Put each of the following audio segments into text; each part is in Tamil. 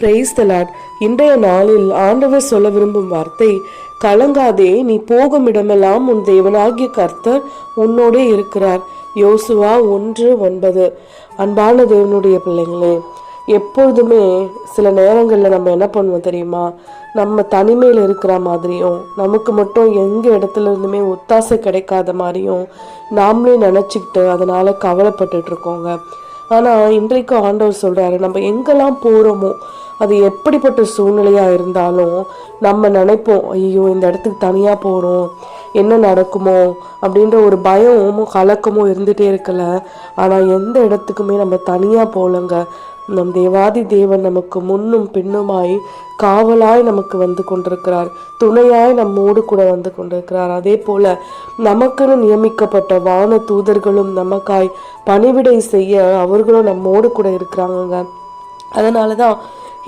Praise the Lord. இன்றைய நாளில் ஆண்டவர் சொல்ல விரும்பும் வார்த்தை, கலங்காதே, நீ போகும் இடமெல்லாம் உன் தேவனாகிய கர்த்தர் உன்னோடே இருக்கிறார். யோசுவா 1:9. அன்பான தேவனுடைய பிள்ளைங்களே, எப்பொழுதுமே சில நேரங்களில் நம்ம என்ன பண்ணுவோம் தெரியுமா? நம்ம தனிமையில் இருக்கிற மாதிரியும், நமக்கு மட்டும் எங்க இடத்துல இருந்துமே ஒத்தாசை கிடைக்காத மாதிரியும் நாமளே நினச்சிக்கிட்டு அதனால கவலைப்பட்டுட்டு இருக்கோங்க. ஆனால் இன்றைக்கு ஆண்டவர் சொல்கிறாரு, நம்ம எங்கெல்லாம் போகிறோமோ அது எப்படிப்பட்ட சூழ்நிலையாக இருந்தாலும் நம்ம நினைப்போம், ஐயோ இந்த இடத்துக்கு தனியாக போகிறோம், என்ன நடக்குமோ அப்படின்ற ஒரு பயமும் கலக்கமும் இருந்துகிட்டே இருக்கல. ஆனால் எந்த இடத்துக்குமே நம்ம தனியாக போகலங்க. நம் தேவாதி தேவன் நமக்கு முன்னும் பின்னுமாய் காவலாய் நமக்கு வந்து கொண்டிருக்கிறார், துணையாய் நம்மோடு கூட வந்து கொண்டிருக்கிறார். அதே போல நமக்குன்னு நியமிக்கப்பட்ட வான தூதர்களும் நமக்காய் பணிவிடை செய்ய அவர்களும் நம்மோடு கூட இருக்கிறாங்க. அதனால தான்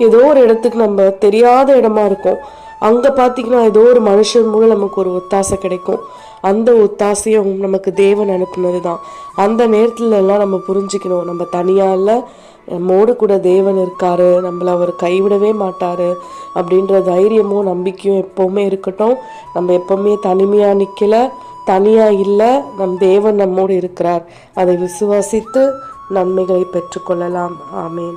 ஏதோ ஒரு இடத்துக்கு நம்ம தெரியாத இடமா இருக்கும், அங்கே பார்த்தீங்கன்னா ஏதோ ஒரு மனுஷன் மூலம் நமக்கு ஒரு ஒத்தாசை கிடைக்கும். அந்த ஒத்தாசையும் நமக்கு தேவன் அனுப்புனது தான். அந்த நேரத்துல எல்லாம் நம்ம புரிஞ்சுக்கணும், நம்ம தனியாக இல்லை, நம்மோடு கூட தேவன் இருக்காரு, நம்மளை அவர் கைவிடவே மாட்டாரு அப்படின்ற தைரியமும் நம்பிக்கையும் எப்போவுமே இருக்கட்டும். நம்ம எப்போவுமே தனிமையாக நிற்கல, தனியாக இல்லை, நம் தேவன் நம்மோடு இருக்கிறார். அதை விசுவாசித்து நன்மைகளை பெற்றுக்கொள்ளலாம். ஆமேன்.